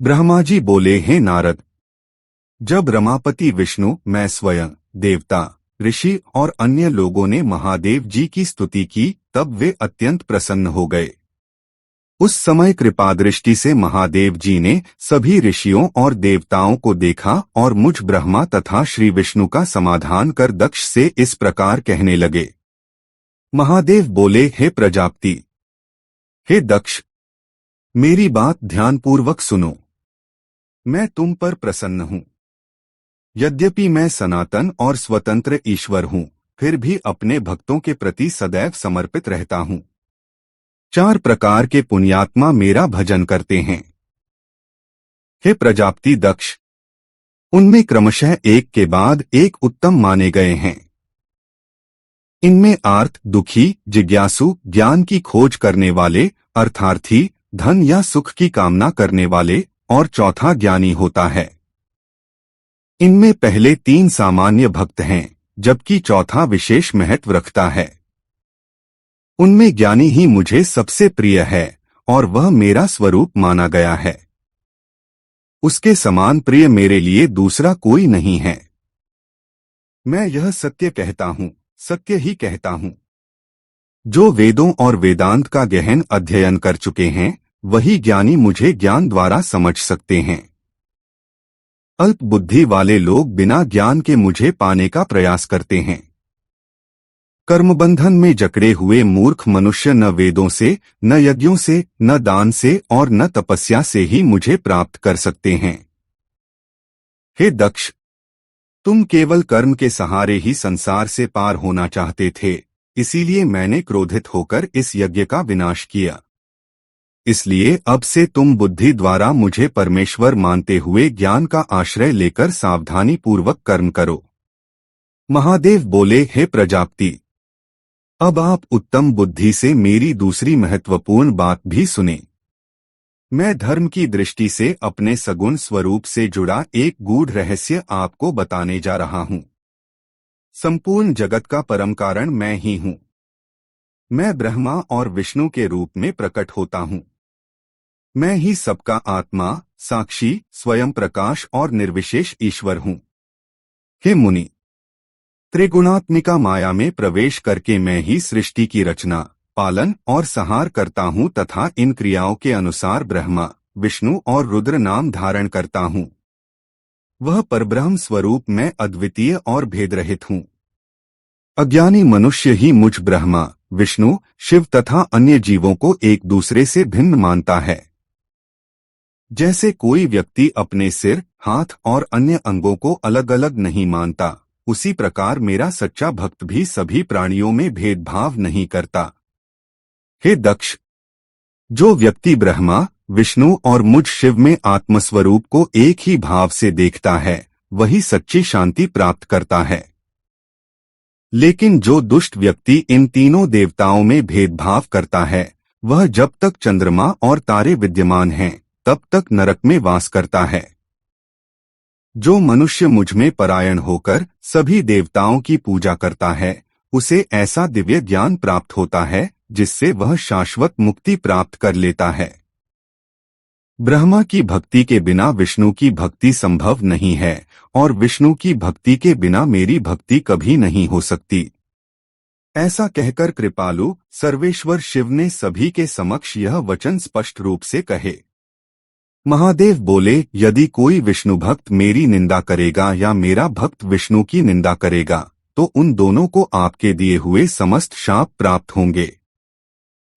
ब्रह्मा जी बोले, हे नारद, जब रमापति विष्णु, मैं स्वयं, देवता, ऋषि और अन्य लोगों ने महादेव जी की स्तुति की तब वे अत्यंत प्रसन्न हो गए। उस समय कृपादृष्टि से महादेव जी ने सभी ऋषियों और देवताओं को देखा और मुझ ब्रह्मा तथा श्री विष्णु का समाधान कर दक्ष से इस प्रकार कहने लगे। महादेव बोले, हे प्रजापति, हे दक्ष, मेरी बात ध्यानपूर्वक सुनो। मैं तुम पर प्रसन्न हूँ। यद्यपि मैं सनातन और स्वतंत्र ईश्वर हूँ, फिर भी अपने भक्तों के प्रति सदैव समर्पित रहता हूँ। 4 प्रकार के पुण्यात्मा मेरा भजन करते हैं। हे प्रजापति दक्ष, उनमें क्रमशः एक के बाद एक उत्तम माने गए हैं। इनमें आर्त, दुखी, जिज्ञासु, ज्ञान की खोज करने वाले, अर्थार्थी, धन या सुख की कामना करने वाले और चौथा ज्ञानी होता है। इनमें पहले 3 सामान्य भक्त हैं, जबकि चौथा विशेष महत्व रखता है। उनमें ज्ञानी ही मुझे सबसे प्रिय है और वह मेरा स्वरूप माना गया है। उसके समान प्रिय मेरे लिए दूसरा कोई नहीं है। मैं यह सत्य कहता हूँ, सत्य ही कहता हूँ। जो वेदों और वेदांत का गहन अध्ययन कर चुके हैं, वही ज्ञानी मुझे ज्ञान द्वारा समझ सकते हैं। अल्प बुद्धि वाले लोग बिना ज्ञान के मुझे पाने का प्रयास करते हैं। कर्मबंधन में जकड़े हुए मूर्ख मनुष्य न वेदों से, न यज्ञों से, न दान से और न तपस्या से ही मुझे प्राप्त कर सकते हैं। हे दक्ष, तुम केवल कर्म के सहारे ही संसार से पार होना चाहते थे, इसीलिए मैंने क्रोधित होकर इस यज्ञ का विनाश किया। इसलिए अब से तुम बुद्धि द्वारा मुझे परमेश्वर मानते हुए ज्ञान का आश्रय लेकर सावधानी पूर्वक कर्म करो। महादेव बोले, हे प्रजापति, अब आप उत्तम बुद्धि से मेरी दूसरी महत्वपूर्ण बात भी सुने। मैं धर्म की दृष्टि से अपने सगुण स्वरूप से जुड़ा एक गूढ़ रहस्य आपको बताने जा रहा हूँ। संपूर्ण जगत का परम कारण मैं ही हूँ। मैं ब्रह्मा और विष्णु के रूप में प्रकट होता हूँ। मैं ही सबका आत्मा, साक्षी, स्वयं प्रकाश और निर्विशेष ईश्वर हूँ। हे मुनि, त्रिगुणात्मिका माया में प्रवेश करके मैं ही सृष्टि की रचना, पालन और संहार करता हूँ तथा इन क्रियाओं के अनुसार ब्रह्मा, विष्णु और रुद्र नाम धारण करता हूँ। वह परब्रह्म स्वरूप मैं अद्वितीय और भेदरहित हूँ। अज्ञानी मनुष्य ही मुझ ब्रह्मा, विष्णु, शिव तथा अन्य जीवों को एक दूसरे से भिन्न मानता है। जैसे कोई व्यक्ति अपने सिर, हाथ और अन्य अंगों को अलग अलग नहीं मानता, उसी प्रकार मेरा सच्चा भक्त भी सभी प्राणियों में भेदभाव नहीं करता। हे दक्ष, जो व्यक्ति ब्रह्मा, विष्णु और मुझ शिव में आत्मस्वरूप को एक ही भाव से देखता है, वही सच्ची शांति प्राप्त करता है। लेकिन जो दुष्ट व्यक्ति इन तीनों देवताओं में भेदभाव करता है, वह जब तक चंद्रमा और तारे विद्यमान हैं, तब तक नरक में वास करता है। जो मनुष्य मुझ में परायण होकर सभी देवताओं की पूजा करता है, उसे ऐसा दिव्य ज्ञान प्राप्त होता है जिससे वह शाश्वत मुक्ति प्राप्त कर लेता है। ब्रह्मा की भक्ति के बिना विष्णु की भक्ति संभव नहीं है और विष्णु की भक्ति के बिना मेरी भक्ति कभी नहीं हो सकती। ऐसा कहकर कृपालु सर्वेश्वर शिव ने सभी के समक्ष यह वचन स्पष्ट रूप से कहे। महादेव बोले, यदि कोई विष्णु भक्त मेरी निंदा करेगा या मेरा भक्त विष्णु की निंदा करेगा, तो उन दोनों को आपके दिए हुए समस्त शाप प्राप्त होंगे।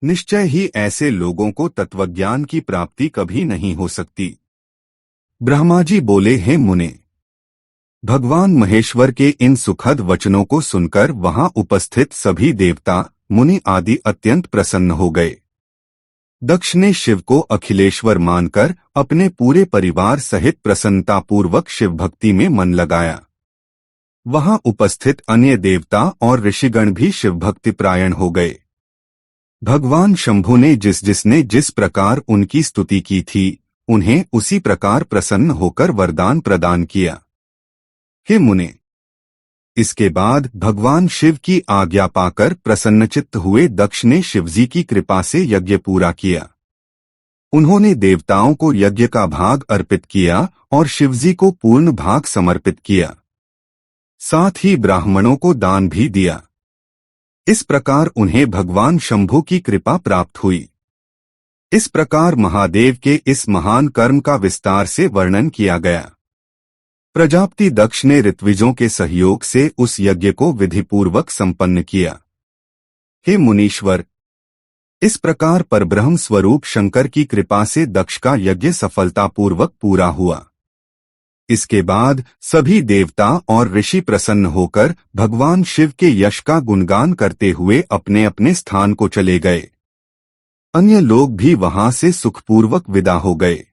निश्चय ही ऐसे लोगों को तत्वज्ञान की प्राप्ति कभी नहीं हो सकती। ब्रह्मा जी बोले, हे मुने, भगवान महेश्वर के इन सुखद वचनों को सुनकर वहां उपस्थित सभी देवता, मुनि आदि अत्यंत प्रसन्न हो गए। दक्ष ने शिव को अखिलेश्वर मानकर अपने पूरे परिवार सहित प्रसन्नतापूर्वक शिव भक्ति में मन लगाया। वहां उपस्थित अन्य देवता और ऋषिगण भी शिव भक्ति प्रायण हो गए। भगवान शंभु ने जिस प्रकार उनकी स्तुति की थी, उन्हें उसी प्रकार प्रसन्न होकर वरदान प्रदान किया। हे मुने, इसके बाद भगवान शिव की आज्ञा पाकर प्रसन्नचित्त हुए दक्ष ने शिवजी की कृपा से यज्ञ पूरा किया। उन्होंने देवताओं को यज्ञ का भाग अर्पित किया और शिवजी को पूर्ण भाग समर्पित किया। साथ ही ब्राह्मणों को दान भी दिया। इस प्रकार उन्हें भगवान शंभु की कृपा प्राप्त हुई। इस प्रकार महादेव के इस महान कर्म का विस्तार से वर्णन किया गया। प्रजापति दक्ष ने ऋत्विजों के सहयोग से उस यज्ञ को विधिपूर्वक संपन्न किया। हे मुनीश्वर, इस प्रकार परब्रह्म स्वरूप शंकर की कृपा से दक्ष का यज्ञ सफलतापूर्वक पूरा हुआ। इसके बाद सभी देवता और ऋषि प्रसन्न होकर भगवान शिव के यश का गुणगान करते हुए अपने अपने स्थान को चले गए। अन्य लोग भी वहां से सुखपूर्वक विदा हो गए।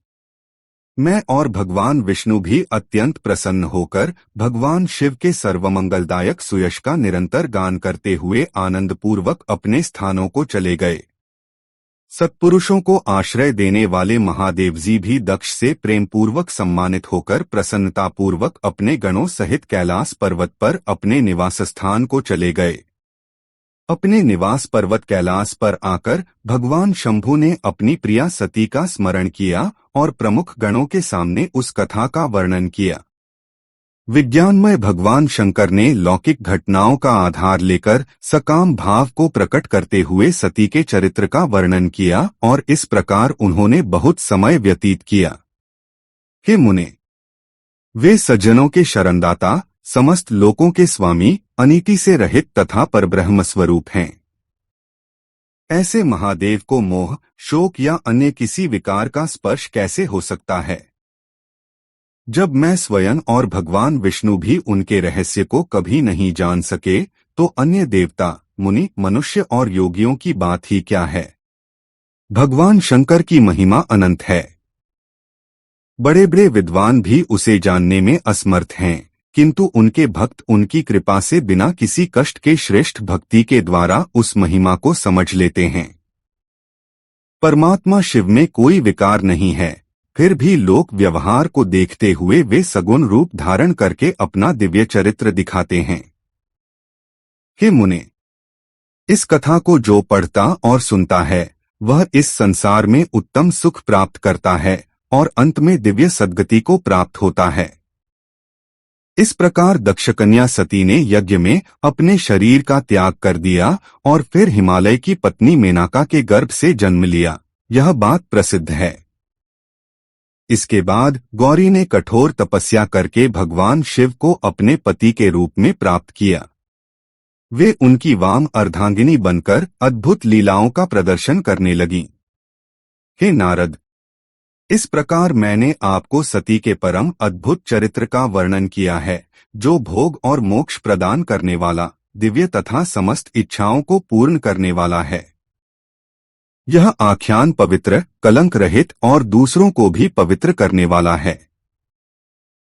मैं और भगवान विष्णु भी अत्यंत प्रसन्न होकर भगवान शिव के सर्वमंगलदायक सुयश का निरंतर गान करते हुए आनंदपूर्वक अपने स्थानों को चले गए। सत्पुरुषों को आश्रय देने वाले महादेव जी भी दक्ष से प्रेमपूर्वक सम्मानित होकर प्रसन्नतापूर्वक अपने गणों सहित कैलाश पर्वत पर अपने निवास स्थान को चले गए। अपने निवास पर्वत कैलाश पर आकर भगवान शंभु ने अपनी प्रिया सती का स्मरण किया और प्रमुख गणों के सामने उस कथा का वर्णन किया। विज्ञानमय भगवान शंकर ने लौकिक घटनाओं का आधार लेकर सकाम भाव को प्रकट करते हुए सती के चरित्र का वर्णन किया और इस प्रकार उन्होंने बहुत समय व्यतीत किया। हे मुने, वे सज्जनों के शरणदाता, समस्त लोकों के स्वामी, अनीति से रहित तथा परब्रह्म स्वरूप हैं। ऐसे महादेव को मोह, शोक या अन्य किसी विकार का स्पर्श कैसे हो सकता है? जब मैं स्वयं और भगवान विष्णु भी उनके रहस्य को कभी नहीं जान सके, तो अन्य देवता, मुनि, मनुष्य और योगियों की बात ही क्या है। भगवान शंकर की महिमा अनंत है। बड़े बड़े विद्वान भी उसे जानने में असमर्थ हैं, किंतु उनके भक्त उनकी कृपा से बिना किसी कष्ट के श्रेष्ठ भक्ति के द्वारा उस महिमा को समझ लेते हैं। परमात्मा शिव में कोई विकार नहीं है, फिर भी लोक व्यवहार को देखते हुए वे सगुण रूप धारण करके अपना दिव्य चरित्र दिखाते हैं। हे मुने, इस कथा को जो पढ़ता और सुनता है वह इस संसार में उत्तम सुख प्राप्त करता है और अंत में दिव्य सद्गति को प्राप्त होता है। इस प्रकार दक्षकन्या सती ने यज्ञ में अपने शरीर का त्याग कर दिया और फिर हिमालय की पत्नी मेनका के गर्भ से जन्म लिया, यह बात प्रसिद्ध है। इसके बाद गौरी ने कठोर तपस्या करके भगवान शिव को अपने पति के रूप में प्राप्त किया। वे उनकी वाम अर्धांगिनी बनकर अद्भुत लीलाओं का प्रदर्शन करने लगीं। हे नारद, इस प्रकार मैंने आपको सती के परम अद्भुत चरित्र का वर्णन किया है, जो भोग और मोक्ष प्रदान करने वाला, दिव्य तथा समस्त इच्छाओं को पूर्ण करने वाला है। यह आख्यान पवित्र, कलंक रहित और दूसरों को भी पवित्र करने वाला है।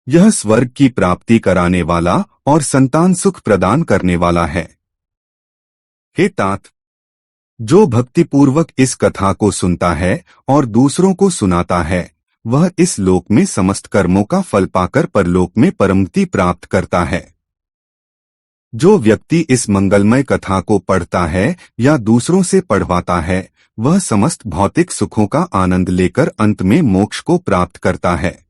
यह स्वर्ग की प्राप्ति कराने वाला और संतान सुख प्रदान करने वाला है। हे तात, जो भक्तिपूर्वक इस कथा को सुनता है और दूसरों को सुनाता है, वह इस लोक में समस्त कर्मों का फल पाकर परलोक में परमगति प्राप्त करता है। जो व्यक्ति इस मंगलमय कथा को पढ़ता है या दूसरों से पढ़वाता है, वह समस्त भौतिक सुखों का आनंद लेकर अंत में मोक्ष को प्राप्त करता है।